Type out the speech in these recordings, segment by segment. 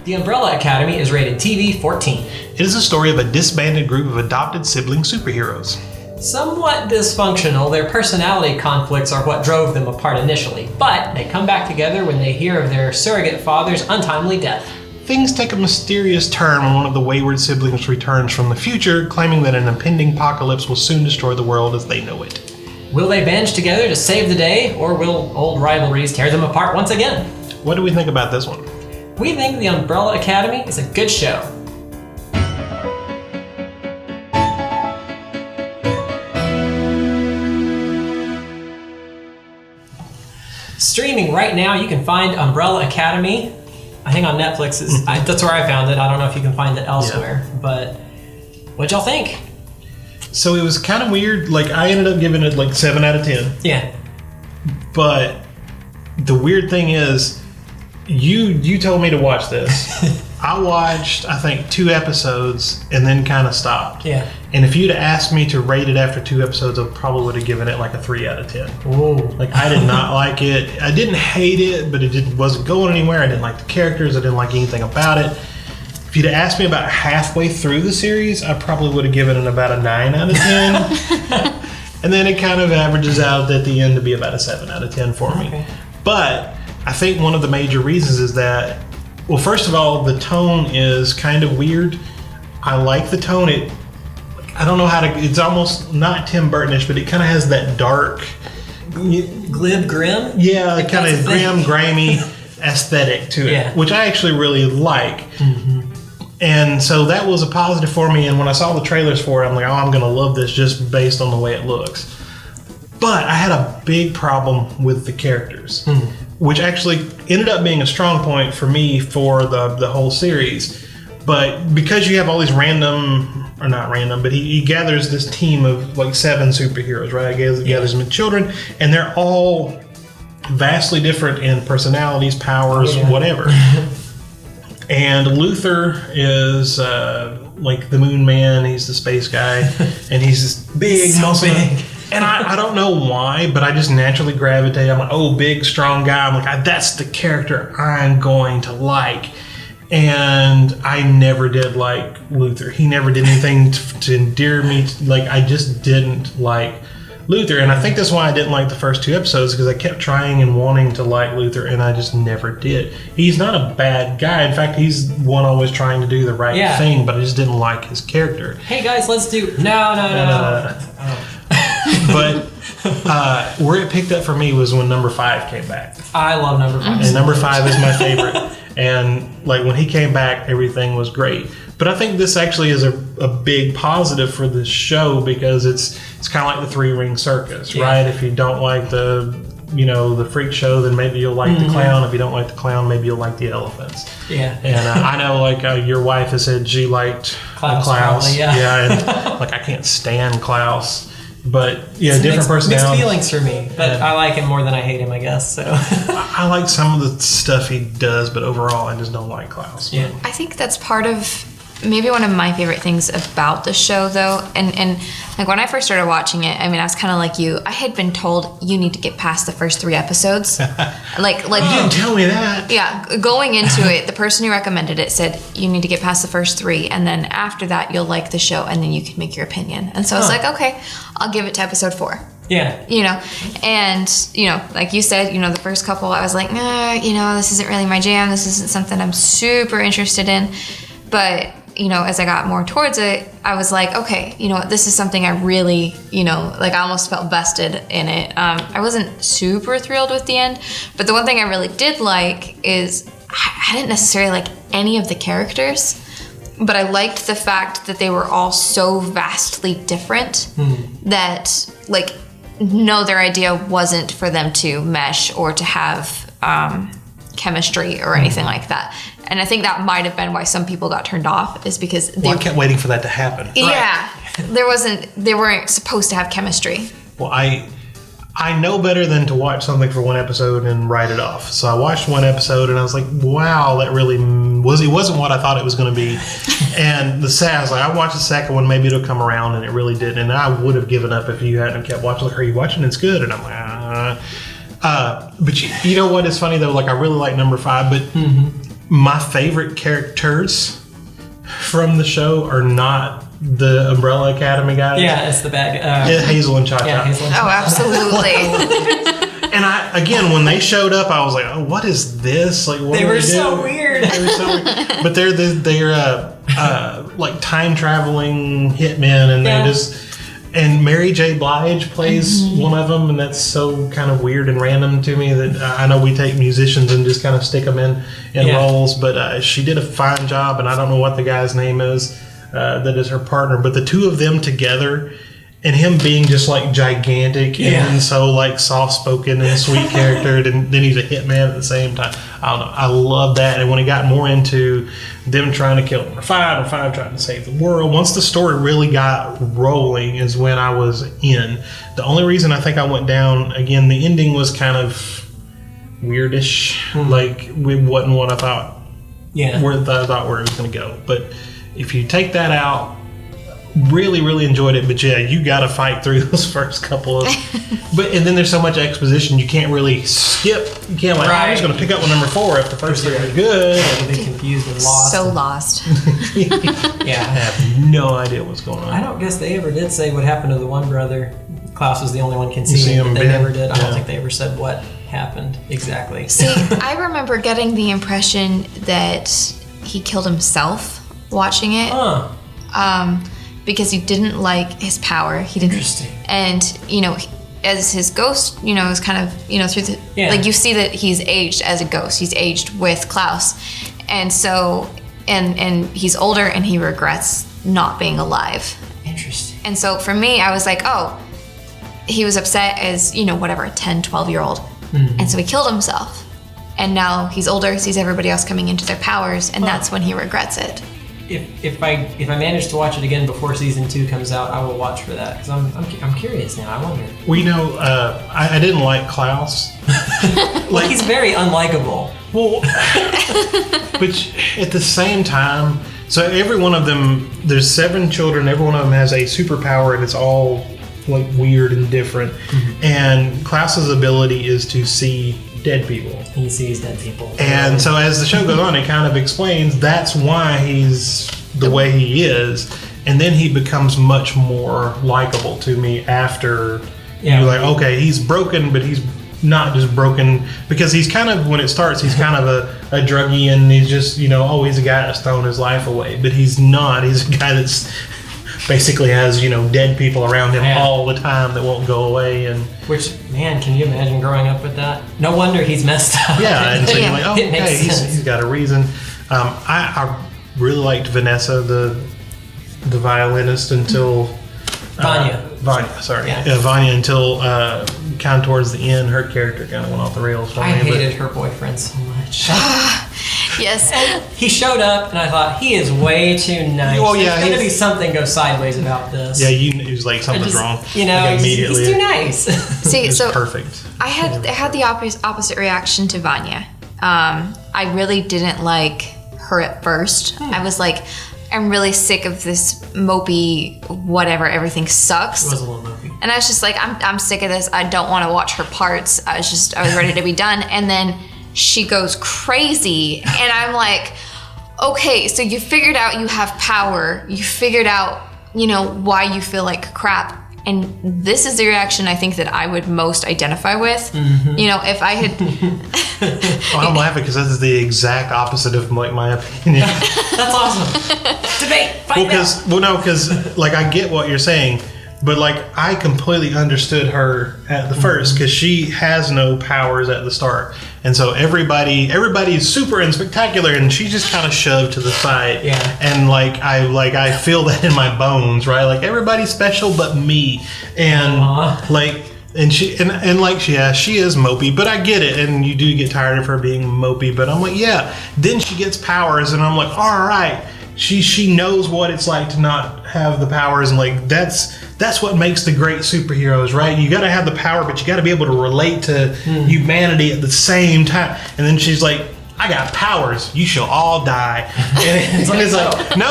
The Umbrella Academy is rated TV 14. It is a story of a disbanded group of adopted sibling superheroes. Somewhat dysfunctional, their personality conflicts are what drove them apart initially, but they come back together when they hear of their surrogate father's untimely death. Things take a mysterious turn when one of the wayward siblings returns from the future, claiming that an impending apocalypse will soon destroy the world as they know it. Will they band together to save the day, or will old rivalries tear them apart once again? What do we think about this one? We think The Umbrella Academy is a good show. Streaming right now, you can find Umbrella Academy. I think on Netflix. That's where I found it. I don't know if you can find it elsewhere. Yeah. But what'd y'all think? So it was kind of weird. Like, I ended up giving it like 7 out of 10. Yeah. But the weird thing is, you told me to watch this. I watched, I think, 2 episodes and then kind of stopped. Yeah. And if you'd asked me to rate it after 2 episodes, I probably would have given it like a 3 out of 10. Ooh. Like, I did not like it. I didn't hate it, but it wasn't going anywhere. I didn't like the characters. I didn't like anything about it. If you'd asked me about halfway through the series, I probably would have given it about a 9 out of 10. And then it kind of averages out at the end to be about a 7 out of 10 for me. Okay. But I think one of the major reasons is that, well, first of all, the tone is kind of weird. I like the tone. I don't know how to, it's almost not Tim Burton-ish, but it kind of has that dark, glib, grim? Yeah, like kind of grim, grimy aesthetic to it, which I actually really like. Mm-hmm. And so that was a positive for me. And when I saw the trailers for it, I'm like, oh, I'm going to love this just based on the way it looks. But I had a big problem with the characters, which actually ended up being a strong point for me for the whole series. But because you have all these random, or not random, but he gathers this team of like 7 superheroes, right? He gathers them in children, and they're all vastly different in personalities, powers, whatever. And Luther is like the Moon Man. He's the space guy, and he's this big, muscle. And I don't know why, but I just naturally gravitate. I'm like, oh, big, strong guy. I'm like, that's the character I'm going to like. And I never did like Luther. He never did anything to endear me. Like, I just didn't like Luther. And I think that's why I didn't like the first 2 episodes, because I kept trying and wanting to like Luther, and I just never did. He's not a bad guy. In fact, he's one always trying to do the right thing, but I just didn't like his character. Hey, guys, let's do... No. But where it picked up for me was when number 5 came back. I love number 5. And number 5 is my favorite. And like when he came back, everything was great. But I think this actually is a big positive for this show, because it's kind of like the 3-ring circus, right? If you don't like the freak show, then maybe you'll like the clown. If you don't like the clown, maybe you'll like the elephants. Yeah. And I know, like, your wife has said she liked Klaus. Probably, and like, I can't stand Klaus. But yeah, different personalities. Mixed feelings for me, but I like him more than I hate him, I guess. So I like some of the stuff he does, but overall, I just don't like Klaus. Yeah, I think that's part of maybe one of my favorite things about the show, though. And like when I first started watching it, I mean, I was kind of like you. I had been told you need to get past the first 3 episodes. like you didn't tell me that. Yeah, going into it, the person who recommended it said you need to get past the first 3, and then after that you'll like the show, and then you can make your opinion. And so I was like, okay, I'll give it to episode 4. Yeah. And, like you said, the first couple, I was like, this isn't really my jam. This isn't something I'm super interested in. But, as I got more towards it, I was like, okay, this is something I really, like I almost felt vested in it. I wasn't super thrilled with the end, but the one thing I really did like is I didn't necessarily like any of the characters, but I liked the fact that they were all so vastly different that, like, no, their idea wasn't for them to mesh or to have chemistry or anything like that. And I think that might have been why some people got turned off, is because I kept waiting for that to happen. Yeah, they weren't supposed to have chemistry. Well, I know better than to watch something for 1 episode and write it off. So I watched 1 episode and I was like, wow, that really wasn't what I thought it was going to be. And I was like, I watched the second one, maybe it'll come around, and it really didn't. And I would have given up if you hadn't kept watching. Like, are you watching? It's good. And I'm like, but you know what is funny though? Like, I really like number 5, but my favorite characters from the show are not the Umbrella Academy guys. Yeah, it's the bad Hazel and Cha-Cha. Yeah, Hazel and Cha-Cha. Oh, absolutely. And again, when they showed up, I was like, "Oh, what is this? Like, what They are were they so doing?" weird. They were so weird. But they're like time traveling hitmen, and they're just. And Mary J. Blige plays one of them, and that's so kind of weird and random to me that I know we take musicians and just kind of stick them in roles, but she did a fine job, and I don't know what the guy's name is that is her partner, but the two of them together and him being just like gigantic and so like soft-spoken and sweet character, and then he's a hitman at the same time. I don't know. I love that. And when it got more into them trying to kill number five trying to save the world, once the story really got rolling is when I was in. The only reason I think I went down, again, the ending was kind of weirdish. Like, it wasn't what I thought. Yeah. Where I thought where it was going to go. But if you take that out, really enjoyed it, but yeah, you got to fight through those first couple of. And then there's so much exposition you can't really skip. You can't I'm just going to pick up with number 4 if the first 3 are good. I'd be confused and lost. So lost. I have no idea what's going on. I don't guess they ever did say what happened to the one brother. Klaus was the only one can see him. They never did. I don't think they ever said what happened exactly. See, I remember getting the impression that he killed himself watching it. Because he didn't like his power. He didn't. Interesting. And, as his ghost, is kind of, through the, like you see that he's aged as a ghost. He's aged with Klaus. And so, and he's older and he regrets not being alive. Interesting. And so for me, I was like, oh, he was upset as, whatever, a 10, 12-year-old. Mm-hmm. And so he killed himself. And now he's older, sees everybody else coming into their powers, and that's when he regrets it. If I manage to watch it again before season 2 comes out, I will watch for that because I'm curious now. I wonder. Well, I didn't like Klaus. Like he's very unlikable. Well, but at the same time, so every one of them, there's 7 children. Every one of them has a superpower, and it's all like weird and different. Mm-hmm. And Klaus's ability is to see dead people. He sees dead people. And so as the show goes on, it kind of explains that's why he's the way he is. And then he becomes much more likable to me after you're like, okay, he's broken, but he's not just broken because he's kind of, when it starts, he's kind of a druggie and he's just, he's a guy that's thrown his life away. But he's not. He's a guy that's basically has, dead people around him all the time that won't go away. And which, man, can you imagine growing up with that? No wonder he's messed up. Yeah, and so you're like, oh, okay, he's got a reason. I really liked Vanessa, the violinist, until Vanya, sorry. Yeah. Vanya, until kind of towards the end, her character kind of went off the rails for me. I hated her boyfriend so much. Yes. And he showed up, and I thought, he is way too nice. Well, yeah, there's going to be something go sideways about this. Yeah, he was like, something's wrong. Like, immediately. He's too nice. See, so perfect. I had the opposite reaction to Vanya. I really didn't like her at first. I was like, I'm really sick of this mopey whatever, everything sucks. It was a little mopey. And I was just like, I'm sick of this. I don't want to watch her parts. I was ready to be done. And then she goes crazy. And I'm like, okay, so you figured out you have power. You figured out, why you feel like crap. And this is the reaction I think that I would most identify with. Mm-hmm. If I had... I'm laughing because this is the exact opposite of my opinion. That's awesome. Debate. Fight because like I get what you're saying, but like I completely understood her at the first because she has no powers at the start, and so everybody's super and spectacular, and she's just kind of shoved to the side. Yeah. And I feel that in my bones, right? Like everybody's special but me, and like. And she is mopey, but I get it, and you do get tired of her being mopey. But I'm like, yeah. Then she gets powers, and I'm like, all right. She knows what it's like to not have the powers, and like that's what makes the great superheroes, right? You got to have the power, but you got to be able to relate to humanity at the same time. And then she's like, I got powers. You shall all die. And it's like, no.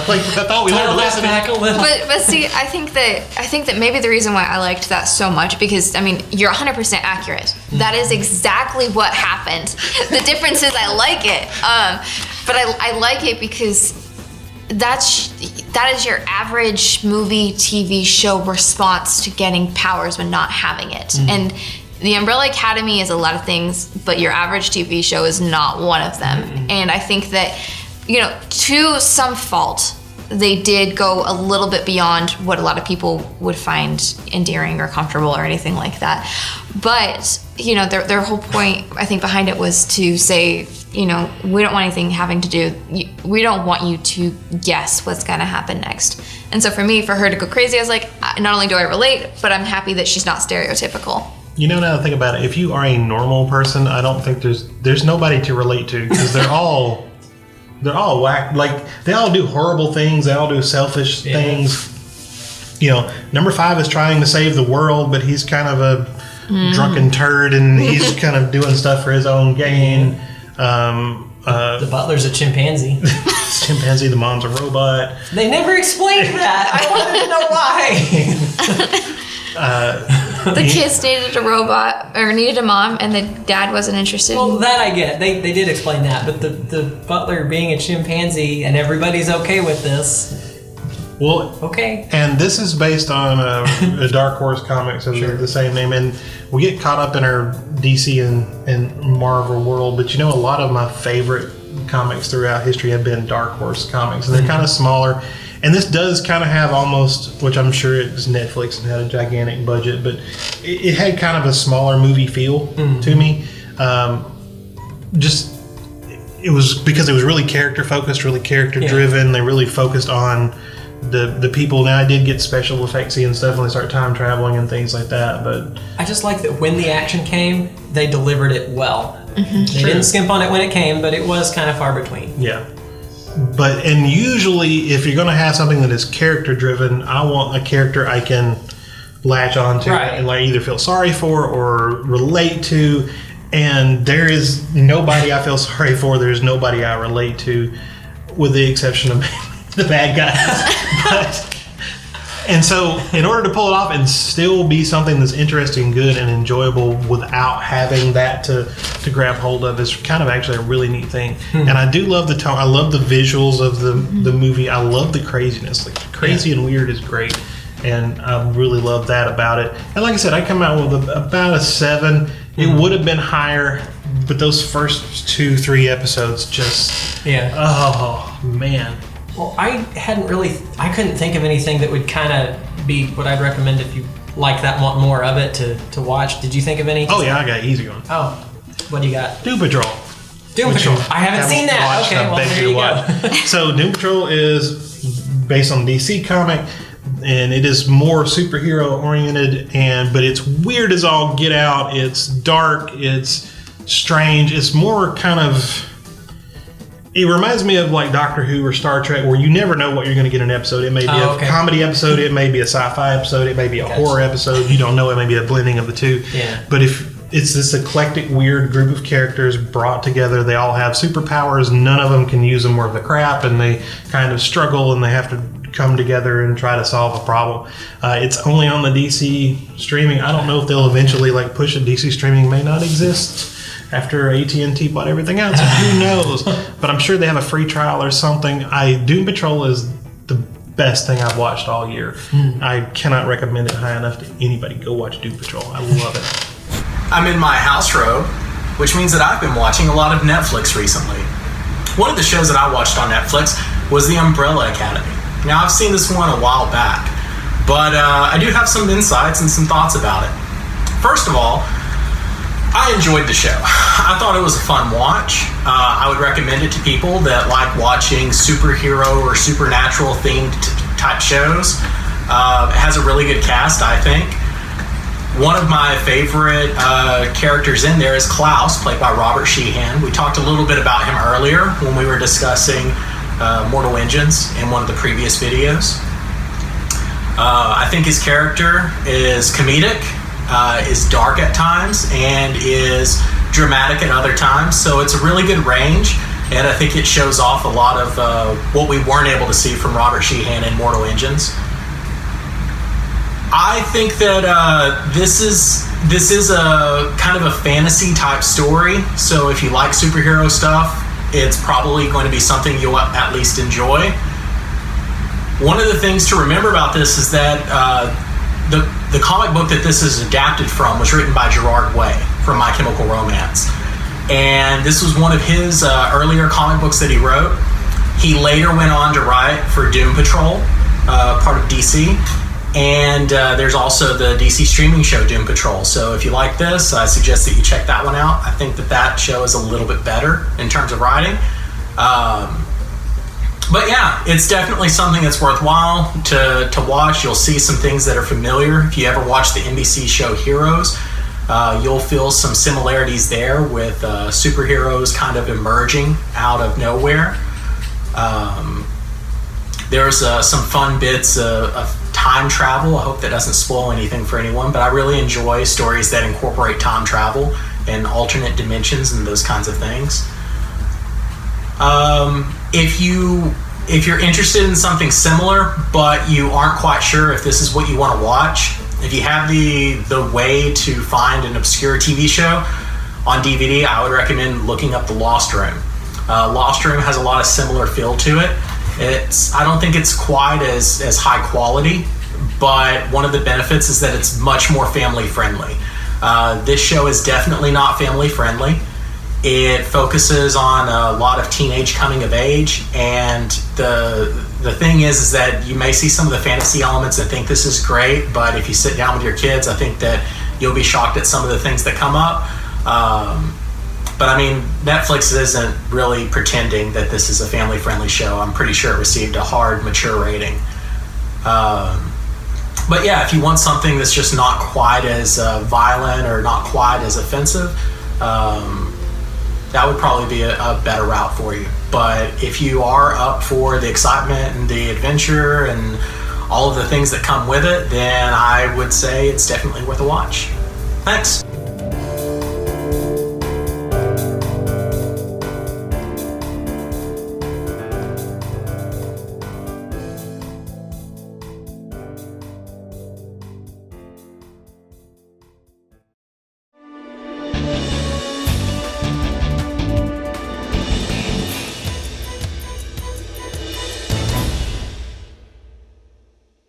Like, I thought we learned a lesson. But see, I think that maybe the reason why I liked that so much, because I mean, you're 100% accurate. That is exactly what happened. The difference is I like it. But I like it because that is your average movie, TV show response to getting powers when not having it. And the Umbrella Academy is a lot of things, but your average TV show is not one of them. And I think that, to some fault, they did go a little bit beyond what a lot of people would find endearing or comfortable or anything like that. But, their whole point, I think, behind it was to say, we don't want anything having to do, we don't want you to guess what's going to happen next. And so for her to go crazy, I was like, not only do I relate, but I'm happy that she's not stereotypical. Now to think about it, if you are a normal person, I don't think there's nobody to relate to, because they're all whack. Like, they all do horrible things. They all do selfish things. Number 5 is trying to save the world, but he's kind of a drunken turd, and he's kind of doing stuff for his own gain. The butler's a chimpanzee. Chimpanzee, the mom's a robot. They never explained that. I wanted to know why. The kids needed a robot, or needed a mom, and the dad wasn't interested. Well, that I get. They did explain that, but the butler being a chimpanzee and everybody's okay with this. Well, okay. And this is based on a Dark Horse comics of the same name, and we get caught up in our DC and Marvel world, but a lot of my favorite comics throughout history have been Dark Horse comics, and they're kind of smaller. And this does kind of have almost, which I'm sure it's Netflix and had a gigantic budget, but it had kind of a smaller movie feel to me. It was because it was really character focused, really character driven. They really focused on the people. Now, I did get special effectsy and stuff when they start time traveling and things like that, but I just like that when the action came, they delivered it well. They didn't skimp on it when it came, but it was kind of far between. Yeah. And usually, if you're going to have something that is character driven, I want a character I can latch onto and like either feel sorry for or relate to. And there is nobody I feel sorry for. There's nobody I relate to, with the exception of the bad guys. And so, in order to pull it off and still be something that's interesting, good, and enjoyable without having that to grab hold of is kind of actually a really neat thing. And I do love the tone. I love the visuals of the movie. I love the craziness. Like, crazy and weird is great. And I really love that about it. And like I said, I come out with about a 7. It would have been higher, but those first 2-3 episodes just... Oh, man. Well, I couldn't think of anything that would kind of be what I'd recommend if you like that, want more of it to watch. Did you think of any? Oh, yeah, I got an easy one. Oh, what do you got? Doom Patrol. Doom Patrol. I haven't seen that. Okay, well, there you go. So, Doom Patrol is based on DC comic, and it is more superhero oriented, but it's weird as all get out. It's dark. It's strange. It's more kind of... It reminds me of like Doctor Who or Star Trek, where you never know what you're going to get in an episode. It may be a comedy episode, it may be a sci-fi episode, it may be a horror episode. You don't know. It may be a blending of the two. Yeah. But if it's this eclectic, weird group of characters brought together, they all have superpowers. None of them can use them worth of crap, and they kind of struggle, and they have to come together and try to solve a problem. It's only on the DC streaming. I don't know if they'll eventually like push it. DC streaming may not exist after AT&T bought everything else. Who knows? But I'm sure they have a free trial or something. Doom Patrol is the best thing I've watched all year. I cannot recommend it high enough to anybody. Go watch Doom Patrol. I love it. I'm in my house robe, which means that I've been watching a lot of Netflix recently. One of the shows that I watched on Netflix was The Umbrella Academy. Now, I've seen this one a while back, but I do have some insights and some thoughts about it. First of all, I enjoyed the show. I thought it was a fun watch. I would recommend it to people that like watching superhero or supernatural themed type shows. It has a really good cast, I think. One of my favorite characters in there is Klaus, played by Robert Sheehan. We talked a little bit about him earlier when we were discussing Mortal Engines in one of the previous videos. I think his character is comedic, is dark at times, and is dramatic at other times. So it's a really good range, and I think it shows off a lot of what we weren't able to see from Robert Sheehan in Mortal Engines. I think that this is a kind of a fantasy type story. So if you like superhero stuff, it's probably going to be something you'll at least enjoy. One of the things to remember about this is that the comic book that this is adapted from was written by Gerard Way from My Chemical Romance. And this was one of his earlier comic books that he wrote. He later went on to write for Doom Patrol, part of DC. And there's also the DC streaming show Doom Patrol. So if you like this, I suggest that you check that one out. I think that show is a little bit better in terms of writing. But yeah, it's definitely something that's worthwhile to watch. You'll see some things that are familiar. If you ever watch the NBC show Heroes, you'll feel some similarities there with superheroes kind of emerging out of nowhere. There's some fun bits of time travel. I hope that doesn't spoil anything for anyone, but I really enjoy stories that incorporate time travel and alternate dimensions and those kinds of things. If you're interested in something similar, but you aren't quite sure if this is what you want to watch, if you have the way to find an obscure TV show on DVD, I would recommend looking up The Lost Room. Lost Room has a lot of similar feel to it. I don't think it's quite as high quality, but one of the benefits is that it's much more family friendly. This show is definitely not family friendly. It focuses on a lot of teenage coming of age, and the thing is that you may see some of the fantasy elements and think this is great, but if you sit down with your kids, I think that you'll be shocked at some of the things that come up. But I mean, Netflix isn't really pretending that this is a family-friendly show. I'm pretty sure it received a hard, mature rating. But yeah, if you want something that's just not quite as violent or not quite as offensive, that would probably be a better route for you. But if you are up for the excitement and the adventure and all of the things that come with it, then I would say it's definitely worth a watch. Thanks.